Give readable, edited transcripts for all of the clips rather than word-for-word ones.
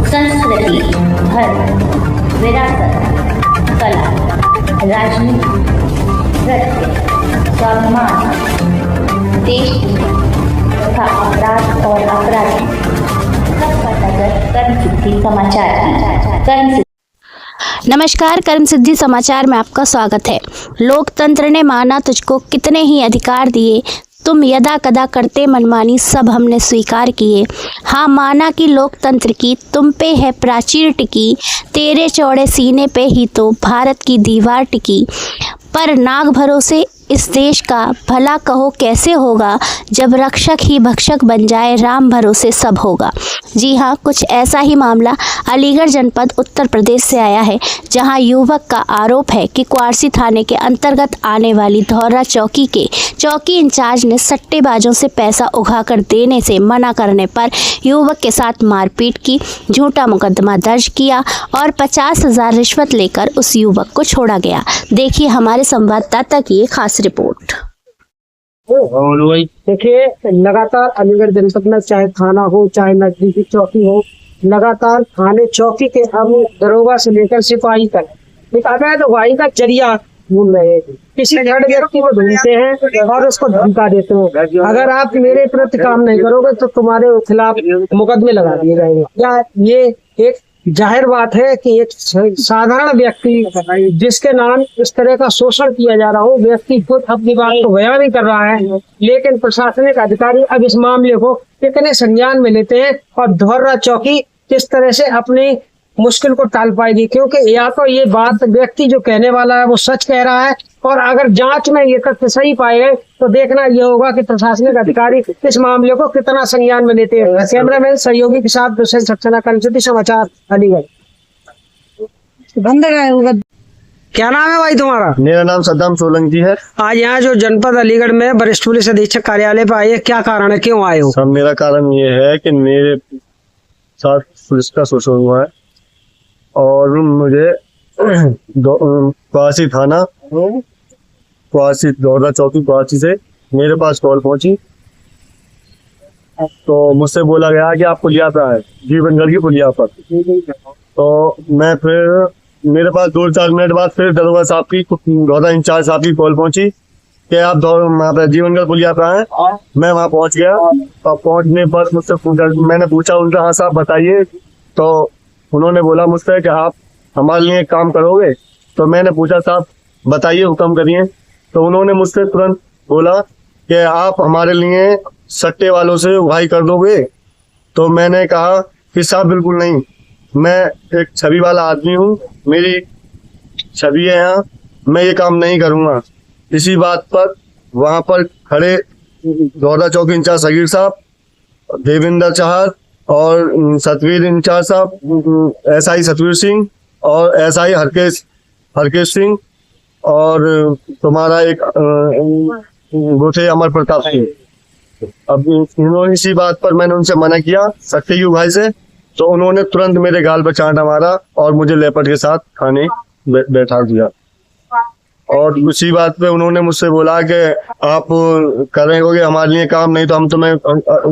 संस्कृति, धर्म, विरासत, कला, राजनीति, नृत्य, स्वाभिमान, देश तथा अपराध और अपराधी सबका नजर कर्म सिद्धि समाचार की। नमस्कार, कर्म सिद्धि समाचार में आपका स्वागत है। लोकतंत्र ने माना तुझको कितने ही अधिकार दिए, तुम यदा कदा करते मनमानी सब हमने स्वीकार किए। हाँ, माना कि लोकतंत्र की तुम पे है प्राचीर टिकी, तेरे चौड़े सीने पे ही तो भारत की दीवार टिकी। पर नाग भरोसे इस देश का भला कहो कैसे होगा, जब रक्षक ही भक्षक बन जाए राम भरोसे सब होगा। जी हाँ, कुछ ऐसा ही मामला अलीगढ़ जनपद उत्तर प्रदेश से आया है, जहां युवक का आरोप है कि क्वारसी थाने के अंतर्गत आने वाली धौरा चौकी के चौकी इंचार्ज ने सट्टेबाजों से पैसा उगा कर देने से मना करने पर युवक के साथ मारपीट की, झूठा मुकदमा दर्ज किया और 50,000 रिश्वत लेकर उस युवक को छोड़ा गया। देखिए हमारे संवाददाता की एक खास रिपोर्ट। देखिए, लगातार अलीगढ़ जनपद में चाहे थाना हो चाहे नजदीकी चौकी हो, लगातार थाने चौकी के हम दरोगा से लेकर सिपाही तक एक अवैध वाही का जरिया ढूंढ रहे हैं। किसी जड़ व्यक्ति को ढूंढते हैं और उसको धमका देते हैं, अगर आप मेरे प्रति काम नहीं करोगे तो तुम्हारे खिलाफ मुकदमे लगा दिए जाएंगे। या ये एक जाहिर बात है कि एक साधारण व्यक्ति जिसके नाम इस तरह का शोषण किया जा रहा हो, व्यक्ति खुद अपनी बात को बयान नहीं कर रहा है, लेकिन प्रशासनिक अधिकारी अब इस मामले को कितने संज्ञान में लेते हैं और धौरा चौकी किस तरह से अपनी मुश्किल को टाल पाएगी। क्योंकि या तो ये बात व्यक्ति जो कहने वाला है वो सच कह रहा है, और अगर जांच में ये तथ्य सही पाए गए तो देखना ये होगा कि प्रशासनिक अधिकारी इस मामले को कितना संज्ञान में लेते हैं। कैमरामैन सहयोगी के साथ दुष्यंत सक्सेना, कर्म सिद्धि समाचार, अलीगढ़। क्या नाम है भाई तुम्हारा? मेरा नाम सद्दाम सोलंकी है। आज यहाँ जो जनपद अलीगढ़ में वरिष्ठ पुलिस अधीक्षक कार्यालय पे आए, क्या कारण है, क्यों आए हो? सब मेरा कारण ये है कि मेरे साथ पुलिस का शोषण हुआ है और मुझे क्वारसी थाना, क्वारसी धौरा चौकी क्वारसी से मेरे पास कॉल पहुंची। तो मुझसे बोला गया कि आप पुलिया पे आए, जीवनगढ़ की पुलिया पर। तो मैं फिर मेरे पास 2-4 मिनट बाद फिर दरोगा साहब की, धौरा इंचार्ज साहब की कॉल पहुंची कि आप वहाँ पे जीवनगढ़ पुलिया पे आए। मैं वहाँ पहुंच गया और पहुंचने पर मुझसे मैंने पूछा उनका, हाँ साहब बताइए। तो उन्होंने बोला मुझसे कि आप हमारे लिए काम करोगे? तो मैंने पूछा साहब बताइए, हुक्म करिए। तो उन्होंने मुझसे तुरंत बोला कि आप हमारे लिए सट्टे वालों से उगाही कर दोगे। तो मैंने कहा कि साहब बिल्कुल नहीं, मैं एक छवि वाला आदमी हूँ, मेरी छवि है यहाँ, मैं ये काम नहीं करूँगा। इसी बात पर वहाँ पर खड़े धौरा चौकी इंचार्ज सगीर साहब, देविंदर चहर और सतवीर इंचार्ज साहब, एसआई सतवीर सिंह और एसआई हरकेश सिंह और तुम्हारा एक वो थे अमर प्रताप सिंह। अब इन्होंने इसी बात पर मैंने उनसे मना किया सट्टे की उगाही से, तो उन्होंने तुरंत मेरे गाल पर चांटा मारा और मुझे लेपट के साथ थाने बैठा दिया। और उसी बात पे उन्होंने मुझसे बोला कि आप करेंगे हमारे लिए काम, नहीं तो हम तुम्हें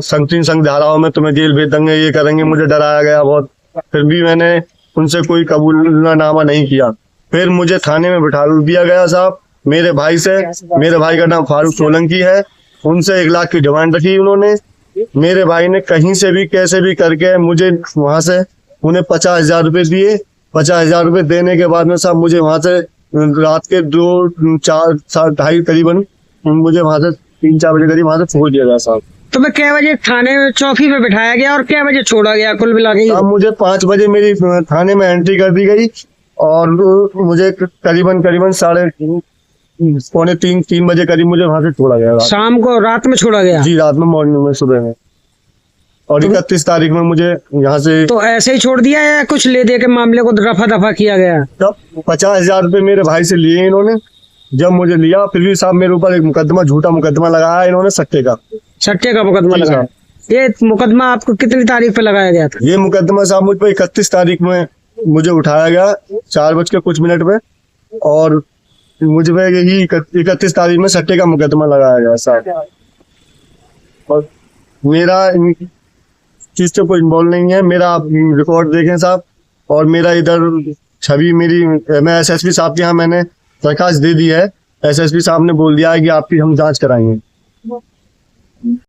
संग धाराओं में तुम्हें जेल भेज देंगे, ये करेंगे। मुझे डराया गया बहुत, फिर भी मैंने उनसे कोई कबूलनामा नहीं किया। फिर मुझे थाने में बिठा दिया गया साहब मेरे भाई से। मेरे भाई का नाम फारूक सोलंकी है। उनसे 1 लाख की डिमांड रखी उन्होंने। मेरे भाई ने कहीं से भी कैसे भी करके मुझे वहां से उन्हें 50,000 रुपये दिए। 50,000 रुपये देने के बाद में साहब मुझे वहां से रात के 2-4-2:30 करीबन मुझे वहां से 3-4 बजे करीब वहां से छोड़ दिया गया साहब। तुम्हें क्या बजे थाने में चौकी पे बिठाया गया और क्या बजे छोड़ा गया कुल मिला के? अब मुझे 5 बजे मेरी थाने में एंट्री कर दी गई और मुझे करीबन 2:45-3 बजे करीब मुझे वहां से छोड़ा गया। शाम को, रात में छोड़ा गया? जी, रात में, मॉर्निंग में, सुबह में। और 31 तारीख में मुझे यहाँ से। तो ऐसे ही छोड़ दिया या कुछ ले दे के मामले को रफा दफा किया गया? तब 50,000 रुपये मेरे भाई से लिए इन्होंने। जब मुझे लिया फिर भी साहब मेरे ऊपर एक मुकदमा, झूठा मुकदमा लगाया इन्होंने, सट्टे का मुकदमा लगाया। ये मुकदमा आपको कितनी तारीख पे लगाया गया था? ये मुकदमा साहब मुझ पर 31 तारीख में मुझे उठाया गया 4 बज के कुछ मिनट में, और मुझ पे यही 31 तारीख में सट्टे का मुकदमा लगाया गया साहब। और मेरा चीज से कोई इन्वॉल्व नहीं है। मेरा आप रिकॉर्ड देखें साहब, और मेरा इधर छवि मेरी, मैं एसएसपी साहब के यहाँ मैंने दरखास्त दे दी है। एसएसपी साहब ने बोल दिया है कि आपकी हम जांच कराएंगे।